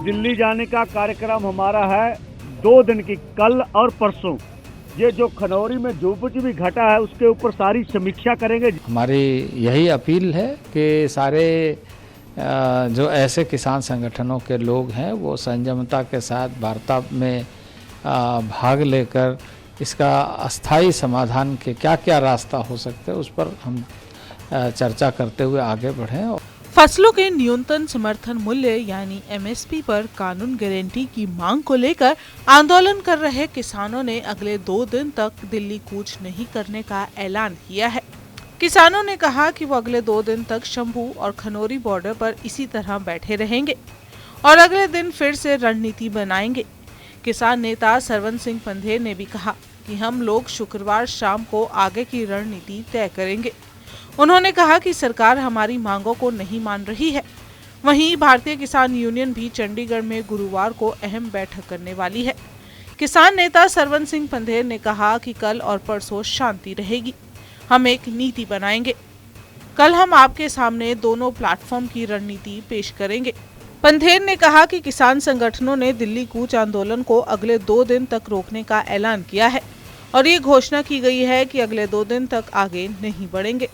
दिल्ली जाने का कार्यक्रम हमारा है 2 दिन की, कल और परसों। ये जो खनौरी में जो कुछ भी घटा है उसके ऊपर सारी समीक्षा करेंगे। हमारी यही अपील है कि सारे जो ऐसे किसान संगठनों के लोग हैं वो संयमता के साथ वार्ता में भाग लेकर इसका अस्थायी समाधान के क्या क्या रास्ता हो सकते हैं उस पर हम चर्चा करते हुए आगे बढ़ें। फसलों के न्यूनतम समर्थन मूल्य यानी एमएसपी पर कानून गारंटी की मांग को लेकर आंदोलन कर रहे किसानों ने अगले 2 दिन तक दिल्ली कूच नहीं करने का ऐलान किया है। किसानों ने कहा कि वो अगले 2 दिन तक शंभू और खनौरी बॉर्डर पर इसी तरह बैठे रहेंगे और अगले दिन फिर से रणनीति बनाएंगे। किसान नेता सरवन सिंह पंधेर ने भी कहा कि हम लोग शुक्रवार शाम को आगे की रणनीति तय करेंगे। उन्होंने कहा कि सरकार हमारी मांगों को नहीं मान रही है। वहीं भारतीय किसान यूनियन भी चंडीगढ़ में गुरुवार को अहम बैठक करने वाली है। किसान नेता सरवन सिंह पंधेर ने कहा कि कल और परसों शांति रहेगी, हम एक नीति बनाएंगे। कल हम आपके सामने दोनों प्लेटफॉर्म की रणनीति पेश करेंगे। पंधेर ने कहा कि किसान संगठनों ने दिल्ली कूच आंदोलन को अगले 2 दिन तक रोकने का ऐलान किया है और ये घोषणा की गई है कि अगले 2 दिन तक आगे नहीं बढ़ेंगे।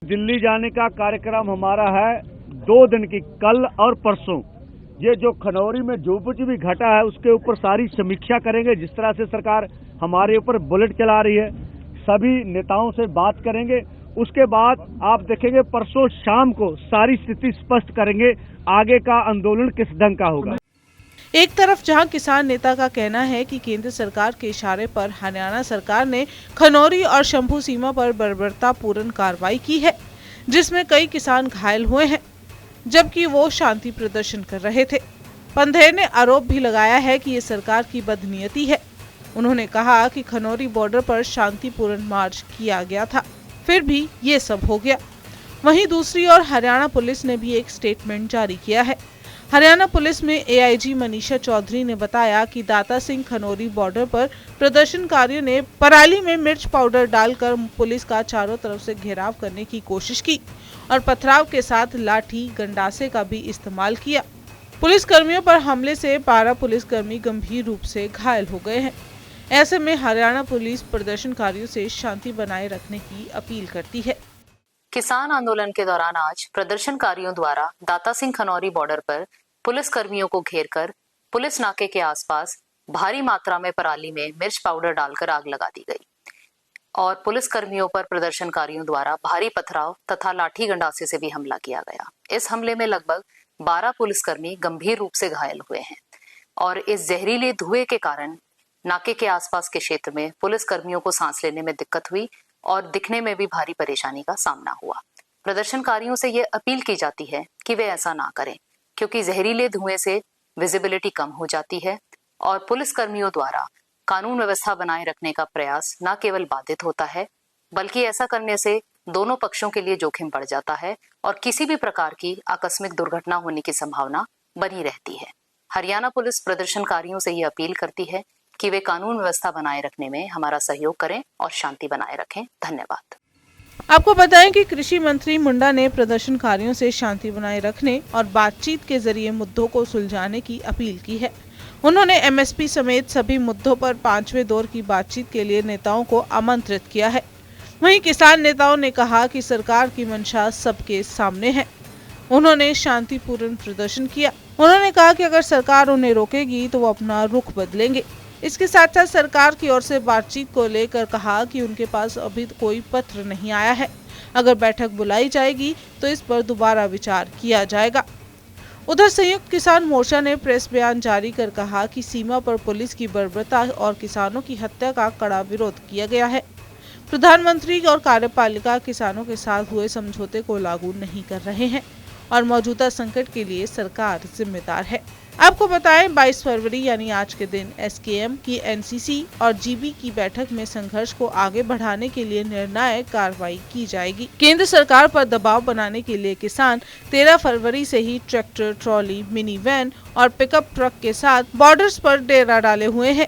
दिल्ली जाने का कार्यक्रम हमारा है 2 दिन की, कल और परसों। ये जो खनौरी में जो कुछ भी घटा है उसके ऊपर सारी समीक्षा करेंगे। जिस तरह से सरकार हमारे ऊपर बुलेट चला रही है, सभी नेताओं से बात करेंगे। उसके बाद आप देखेंगे परसों शाम को सारी स्थिति स्पष्ट करेंगे, आगे का आंदोलन किस ढंग का होगा। एक तरफ जहां किसान नेता का कहना है कि केंद्र सरकार के इशारे पर हरियाणा सरकार ने खनौरी और शंभू सीमा पर बर्बरतापूर्ण कार्रवाई की है, जिसमें कई किसान घायल हुए हैं, जबकि वो शांति प्रदर्शन कर रहे थे। पंधेर ने आरोप भी लगाया है कि ये सरकार की बदनीयती है। उन्होंने कहा कि खनौरी बॉर्डर पर शांतिपूर्ण मार्च किया गया था, फिर भी ये सब हो गया। वहीं दूसरी ओर हरियाणा पुलिस ने भी एक स्टेटमेंट जारी किया है। हरियाणा पुलिस में एआईजी मनीषा चौधरी ने बताया कि दाता सिंह खनौरी बॉर्डर पर प्रदर्शनकारियों ने पराली में मिर्च पाउडर डालकर पुलिस का चारों तरफ से घेराव करने की कोशिश की और पथराव के साथ लाठी गंडासे का भी इस्तेमाल किया। पुलिस कर्मियों पर हमले से 12 पुलिसकर्मी गंभीर रूप से घायल हो गए हैं। ऐसे में हरियाणा पुलिस प्रदर्शनकारियों से शांति बनाए रखने की अपील करती है। किसान आंदोलन के दौरान आज प्रदर्शनकारियों द्वारा दाता सिंह खनौरी बॉर्डर पर पुलिस कर्मियों को घेरकर पुलिस नाके के आसपास भारी मात्रा में पराली में मिर्च पाउडर डालकर आग लगा दी गई और पुलिस कर्मियों पर प्रदर्शनकारियों द्वारा भारी पथराव तथा लाठी गंडासे से भी हमला किया गया। इस हमले में लगभग 12 पुलिसकर्मी गंभीर रूप से घायल हुए हैं और इस जहरीले धुएं के कारण नाके के आसपास के क्षेत्र में पुलिस कर्मियों को सांस लेने में दिक्कत हुई और दिखने में भी भारी परेशानी का सामना हुआ। प्रदर्शनकारियों से ये अपील की जाती है कि वे ऐसा ना करें, क्योंकि जहरीले धुएं से विजिबिलिटी कम हो जाती है और पुलिस कर्मियों द्वारा कानून व्यवस्था बनाए रखने का प्रयास न केवल बाधित होता है, बल्कि ऐसा करने से दोनों पक्षों के लिए जोखिम बढ़ जाता है और किसी भी प्रकार की आकस्मिक दुर्घटना होने की संभावना बनी रहती है। हरियाणा पुलिस प्रदर्शनकारियों से ये अपील करती है कि वे कानून व्यवस्था बनाए रखने में हमारा सहयोग करें और शांति बनाए रखें। धन्यवाद। आपको बताएं कि कृषि मंत्री मुंडा ने प्रदर्शनकारियों से शांति बनाए रखने और बातचीत के जरिए मुद्दों को सुलझाने की अपील की है। उन्होंने एमएसपी समेत सभी मुद्दों पर 5वें दौर की बातचीत के लिए नेताओं को आमंत्रित किया है। वहीं किसान नेताओं ने कहा कि सरकार की मंशा सबके सामने है। उन्होंने शांतिपूर्ण प्रदर्शन किया। उन्होंने कहा कि अगर सरकार उन्हें रोकेगी तो वो अपना रुख बदलेंगे। इसके साथ साथ सरकार की ओर से बातचीत को लेकर कहा कि उनके पास अभी कोई पत्र नहीं आया है। अगर बैठक बुलाई जाएगी तो इस पर दोबारा विचार किया जाएगा। उधर संयुक्त किसान मोर्चा ने प्रेस बयान जारी कर कहा कि सीमा पर पुलिस की बर्बरता और किसानों की हत्या का कड़ा विरोध किया गया है। प्रधानमंत्री और कार्यपालिका किसानों के साथ हुए समझौते को लागू नहीं कर रहे हैं और मौजूदा संकट के लिए सरकार जिम्मेदार है। आपको बताएं 22 फरवरी यानी आज के दिन एसकेएम की एनसीसी और जीबी की बैठक में संघर्ष को आगे बढ़ाने के लिए निर्णायक कार्रवाई की जाएगी। केंद्र सरकार पर दबाव बनाने के लिए किसान 13 फरवरी से ही ट्रैक्टर, ट्रॉली, मिनी वैन और पिकअप ट्रक के साथ बॉर्डर्स पर डेरा डाले हुए हैं।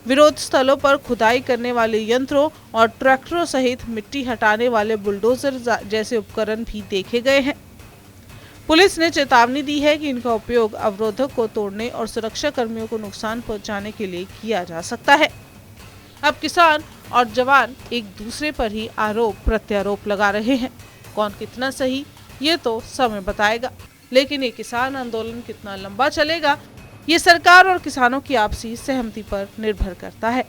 विरोध स्थलों पर खुदाई करने वाले यंत्रों और ट्रैक्टरों सहित मिट्टी हटाने वाले बुलडोजर जैसे उपकरण भी देखे गए हैं। पुलिस ने चेतावनी दी है कि इनका उपयोग अवरोधक को तोड़ने और सुरक्षा कर्मियों को नुकसान पहुंचाने के लिए किया जा सकता है। अब किसान और जवान एक दूसरे पर ही आरोप प्रत्यारोप लगा रहे हैं। कौन कितना सही ये तो समय बताएगा, लेकिन ये किसान आंदोलन कितना लंबा चलेगा ये सरकार और किसानों की आपसी सहमति पर निर्भर करता है।